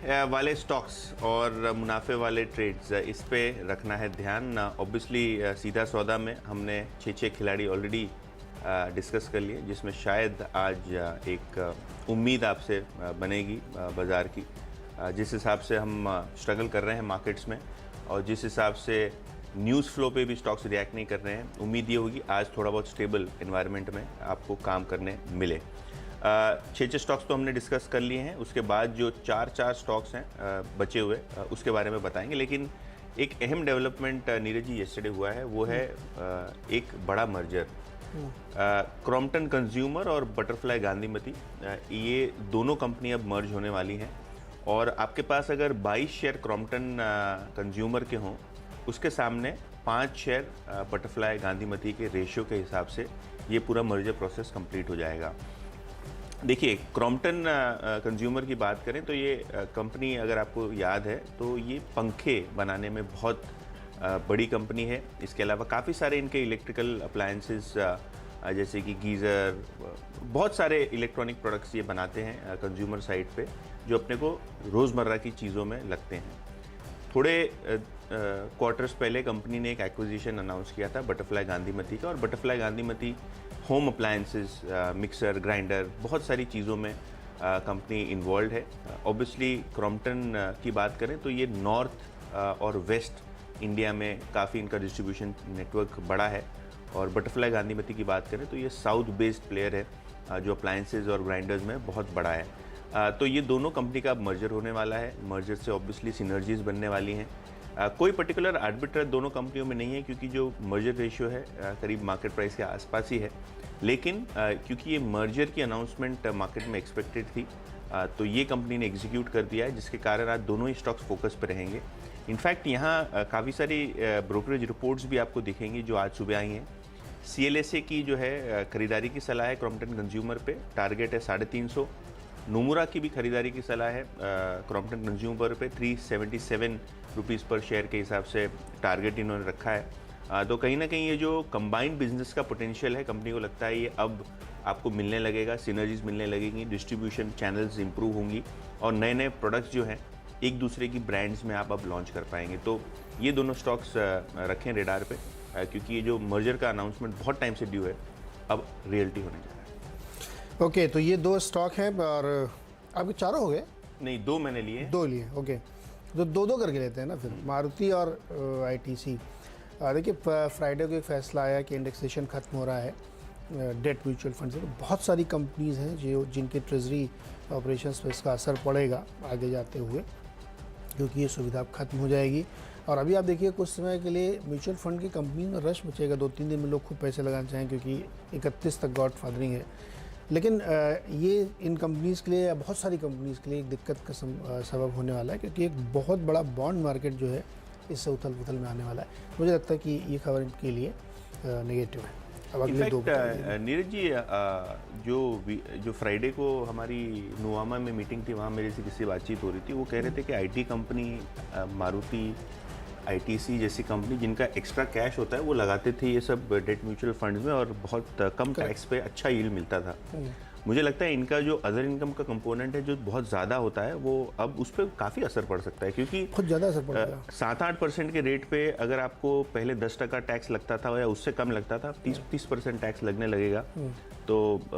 वाले स्टॉक्स और मुनाफे वाले ट्रेड्स, इस पे रखना है ध्यान। ऑब्वियसली सीधा सौदा में हमने 6 खिलाड़ी ऑलरेडी डिस्कस कर लिए, जिसमें शायद आज एक उम्मीद आपसे बनेगी बाज़ार की। जिस हिसाब से हम स्ट्रगल कर रहे हैं मार्केट्स में और जिस हिसाब से न्यूज़ फ्लो पे भी स्टॉक्स रिएक्ट नहीं कर रहे हैं, उम्मीद ये होगी आज थोड़ा बहुत स्टेबल एनवायरनमेंट में आपको काम करने मिले। 6 स्टॉक्स तो हमने डिस्कस कर लिए हैं, उसके बाद जो 4 स्टॉक्स हैं बचे हुए उसके बारे में बताएंगे। लेकिन एक अहम डेवलपमेंट नीरज जी येस्टरडे हुआ है, वो है एक बड़ा मर्जर। क्रॉम्पटन कंज्यूमर और बटरफ्लाई गांधीमती, ये दोनों कंपनी अब मर्ज होने वाली हैं और आपके पास अगर 22 शेयर क्रॉम्पटन कंज्यूमर के हों, उसके सामने 5 शेयर बटरफ्लाई गांधीमती के रेशियो के हिसाब से ये पूरा मर्जर प्रोसेस कंप्लीट हो जाएगा। देखिए, क्रॉम्पटन कंज्यूमर की बात करें तो ये कंपनी, अगर आपको याद है तो ये पंखे बनाने में बहुत बड़ी कंपनी है। इसके अलावा काफ़ी सारे इनके इलेक्ट्रिकल अप्लायंसेस जैसे कि गीज़र, बहुत सारे इलेक्ट्रॉनिक प्रोडक्ट्स ये बनाते हैं कंज्यूमर साइड पे, जो अपने को रोज़मर्रा की चीज़ों में लगते हैं। थोड़े क्वार्टर्स पहले कंपनी ने एक एक्विजिशन अनाउंस किया था बटरफ्लाई गांधीमती का, और butterfly Gandhimathi home appliances, mixer, grinder, बहुत सारी चीज़ों में कंपनी इन्वॉल्व है। ऑब्वियसली क्रॉम्पटन की बात करें तो ये नॉर्थ और वेस्ट इंडिया में काफ़ी इनका डिस्ट्रीब्यूशन नेटवर्क बड़ा है, और बटरफ्लाई गांधीमती की बात करें तो ये साउथ बेस्ड प्लेयर है जो अप्लायंसेज और ग्राइंडर्स में बहुत बड़ा है। तो ये दोनों कंपनी का अब मर्जर होने वाला है। मर्जर से ऑब्वियसली सिनर्जीज बनने वाली हैं। कोई पर्टिकुलर आर्बिट्रेज दोनों कंपनियों में नहीं है, क्योंकि जो मर्जर रेशियो है करीब मार्केट प्राइस के आसपास ही है। लेकिन क्योंकि ये मर्जर की अनाउंसमेंट मार्केट में एक्सपेक्टेड थी, तो ये कंपनी ने एग्जीक्यूट कर दिया है, जिसके कारण आज दोनों ही स्टॉक्स फोकस पर रहेंगे। इनफैक्ट यहाँ काफ़ी सारी ब्रोकरेज रिपोर्ट्स भी आपको दिखेंगी जो आज सुबह आई हैं। CLSA की जो है खरीदारी की सलाह है क्रॉम्पटन कंज्यूमर पे, टारगेट है 350। नोमुरा की भी खरीदारी की सलाह है क्रॉम्पटन कंज्यूमर पे, 377 रुपीज़ पर शेयर के हिसाब से टारगेट इन्होंने रखा है। तो कहीं ना कहीं ये जो कंबाइंड बिजनेस का पोटेंशियल है, कंपनी को लगता है ये अब आपको मिलने लगेगा, सिनर्जीज मिलने लगेंगी, डिस्ट्रीब्यूशन चैनल्स इंप्रूव होंगी और नए नए प्रोडक्ट्स जो हैं एक दूसरे की ब्रांड्स में आप अब लॉन्च कर पाएंगे। तो ये दोनों स्टॉक्स रखें रेडार पे, क्योंकि ये जो मर्जर का अनाउंसमेंट बहुत टाइम से ड्यू है, अब रियलिटी होने जा रहा है। ओके, तो ये 2 स्टॉक हैं और आपके चारों हो गए? नहीं, 2 मैंने लिए। 2 लिए, ओके। तो 2 करके लेते हैं ना फिर, मारुति और ITC। देखिए, फ्राइडे को एक फैसला आया कि इंडेक्सेशन ख़त्म हो रहा है डेट म्यूचुअल फंड से। तो बहुत सारी कंपनीज़ हैं जो जिनके ट्रेजरी ऑपरेशंस पर इसका असर पड़ेगा आगे जाते हुए, क्योंकि ये सुविधा अब ख़त्म हो जाएगी। और अभी आप देखिए, कुछ समय के लिए म्यूचुअल फंड की कंपनी में रश मचेगा, 2-3 दिन में लोग खूब पैसे लगाना चाहें, क्योंकि 31 तक गॉड फादरिंग है। लेकिन ये इन कंपनीज़ के लिए या बहुत सारी कंपनीज़ के लिए एक दिक्कत का सबब होने वाला है, क्योंकि एक बहुत बड़ा बॉन्ड मार्केट जो है इससे उथल पुथल में आने वाला है। मुझे लगता है कि ये खबर इनके लिए नेगेटिव है। अब अगले 2 नीरज जी, जो फ्राइडे को हमारी नुआमा में मीटिंग थी, वहाँ मेरे से किसी बातचीत हो रही थी। वो कह रहे थे कि IT कंपनी, मारुति, ITC जैसी कंपनी जिनका एक्स्ट्रा कैश होता है वो लगाते थे ये सब डेट म्यूचुअल फंड्स में, और बहुत कम टैक्स पे अच्छा यील्ड मिलता था। मुझे लगता है इनका जो अदर इनकम का कंपोनेंट है जो बहुत ज़्यादा होता है, वो अब उस पर काफ़ी असर पड़ सकता है, क्योंकि बहुत ज़्यादा असर पड़ेगा। 7-8% के रेट पे अगर आपको पहले 10% टैक्स लगता था या उससे कम लगता था, 30% टैक्स लगने लगेगा। तो